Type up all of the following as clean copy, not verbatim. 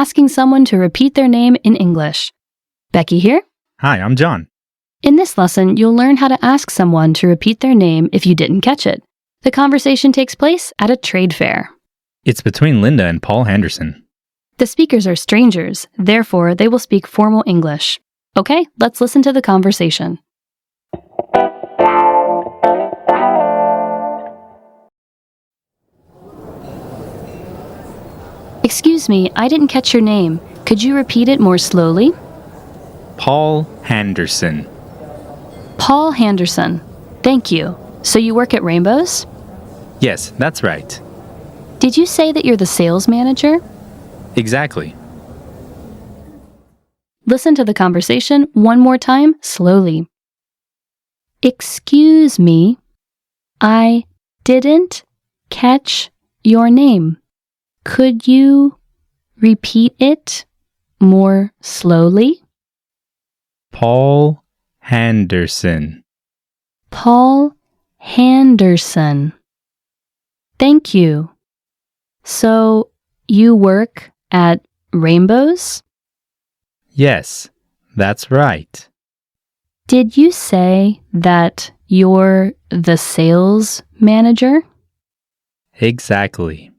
asking someone to repeat their name in English. Becky here. Hi, I'm John. In this lesson, you'll learn how to ask someone to repeat their name if you didn't catch it. The conversation takes place at a trade fair. It's between Linda and Paul Henderson. The speakers are strangers, therefore they will speak formal English. Okay, let's listen to the conversation. Excuse me, I didn't catch your name. Could you repeat it more slowly? Paul Henderson. Paul Henderson. Thank you. So you work at Rainbows? Yes, that's right. Did you say that you're the sales manager? Exactly. Listen to the conversation one more time, slowly. Excuse me, I didn't catch your name. Could you repeat it more slowly? Paul Henderson. Paul Henderson. Thank you. So, you work at Rainbows? Yes, that's right. Did you say that you're the sales manager? Exactly.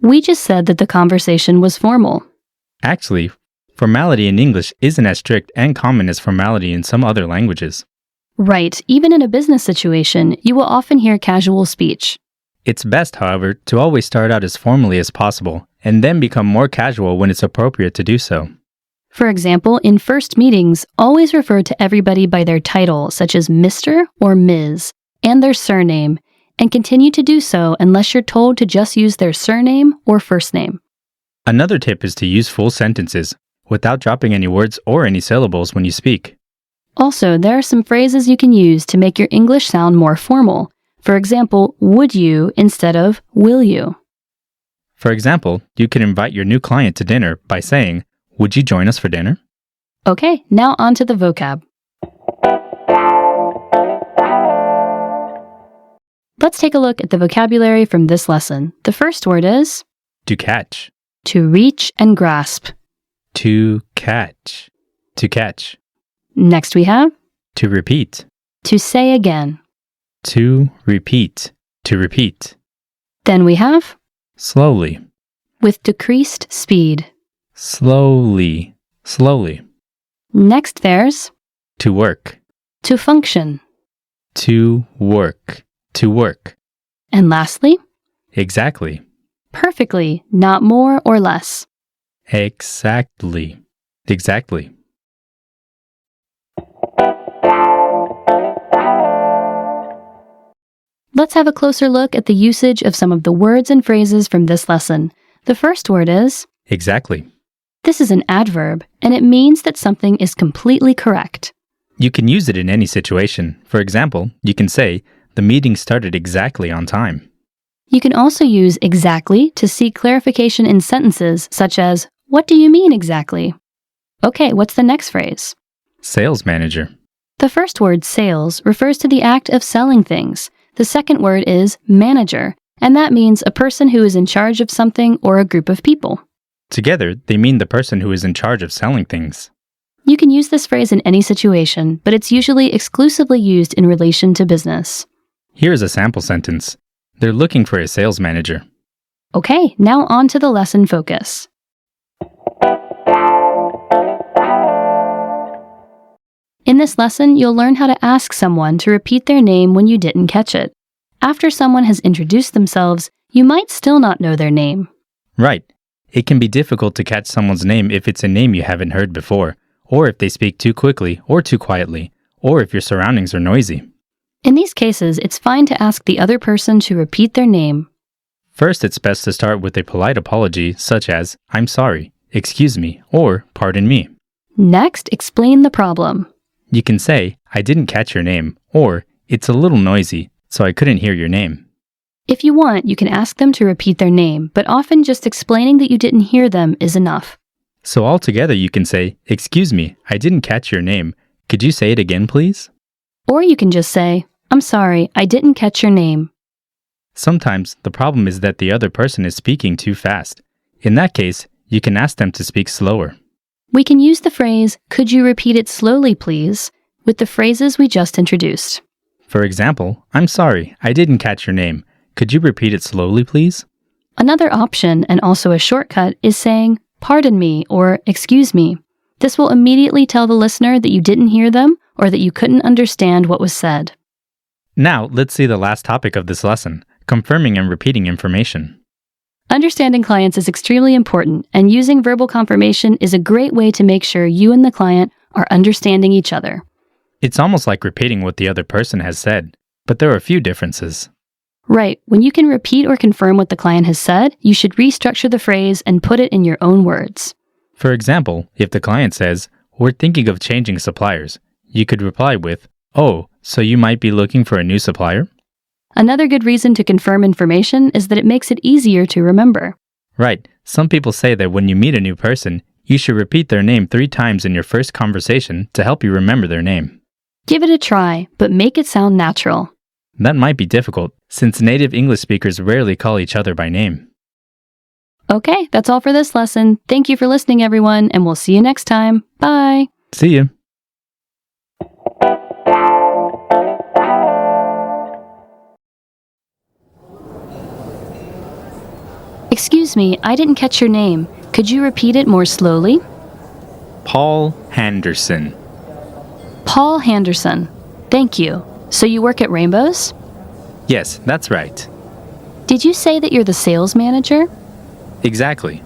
We just said that the conversation was formal. Actually, formality in English isn't as strict and common as formality in some other languages. Right, even in a business situation, you will often hear casual speech. It's best, however, to always start out as formally as possible and then become more casual when it's appropriate to do so. For example, in first meetings, always refer to everybody by their title, such as Mr. or Ms., and their surname, and continue to do so unless you're told to just use their surname or first name. Another tip is to use full sentences without dropping any words or any syllables when you speak. Also, there are some phrases you can use to make your English sound more formal. For example, would you instead of will you. For example, you could invite your new client to dinner by saying, "Would you join us for dinner?" Okay, now on to the vocab. Let's take a look at the vocabulary from this lesson. The first word is To catch. to reach and grasp. To catch. To catch. Next we have To repeat. to say again. To repeat. To repeat. Then we have Slowly. with decreased speed. Slowly. Slowly. Next there's To work. to function. To work. To work. And lastly, Exactly. perfectly, not more or less. Exactly. Exactly. Let's have a closer look at the usage of some of the words and phrases from this lesson. The first word is, Exactly. this is an adverb, and it means that something is completely correct. You can use it in any situation. For example, you can say, "The meeting started exactly on time." You can also use exactly to seek clarification in sentences such as, what do you mean exactly? Okay, what's the next phrase? Sales manager. The first word, sales, refers to the act of selling things. The second word is manager, and that means a person who is in charge of something or a group of people. Together, they mean the person who is in charge of selling things. You can use this phrase in any situation, but it's usually exclusively used in relation to business. Here is a sample sentence. They're looking for a sales manager. Okay, now on to the lesson focus. In this lesson, you'll learn how to ask someone to repeat their name when you didn't catch it. After someone has introduced themselves, you might still not know their name. Right. It can be difficult to catch someone's name if it's a name you haven't heard before, or if they speak too quickly or too quietly, or if your surroundings are noisy. In these cases, it's fine to ask the other person to repeat their name. First, it's best to start with a polite apology such as, "I'm sorry," "Excuse me," or "Pardon me." Next, explain the problem. You can say, "I didn't catch your name," or "It's a little noisy, so I couldn't hear your name." If you want, you can ask them to repeat their name, but often just explaining that you didn't hear them is enough. So altogether you can say, "Excuse me, I didn't catch your name. Could you say it again, please?" Or you can just say, "I'm sorry, I didn't catch your name." Sometimes the problem is that the other person is speaking too fast. In that case, you can ask them to speak slower. We can use the phrase, "Could you repeat it slowly, please?" with the phrases we just introduced. For example, "I'm sorry, I didn't catch your name. Could you repeat it slowly, please?" Another option, and also a shortcut, is saying, "Pardon me," or "Excuse me." This will immediately tell the listener that you didn't hear them or that you couldn't understand what was said. Now, let's see the last topic of this lesson, confirming and repeating information. Understanding clients is extremely important, and using verbal confirmation is a great way to make sure you and the client are understanding each other. It's almost like repeating what the other person has said, but there are a few differences. Right, when you can repeat or confirm what the client has said, you should restructure the phrase and put it in your own words. For example, if the client says, "We're thinking of changing suppliers," you could reply with, "Oh, so you might be looking for a new supplier?" Another good reason to confirm information is that it makes it easier to remember. Right. Some people say that when you meet a new person, you should repeat their name 3 times in your first conversation to help you remember their name. Give it a try, but make it sound natural. That might be difficult, since native English speakers rarely call each other by name. Okay, that's all for this lesson. Thank you for listening, everyone, and we'll see you next time. Bye! See you. Excuse me, I didn't catch your name. Could you repeat it more slowly? Paul Henderson. Paul Henderson. Thank you. So you work at Rainbows? Yes, that's right. Did you say that you're the sales manager? Exactly.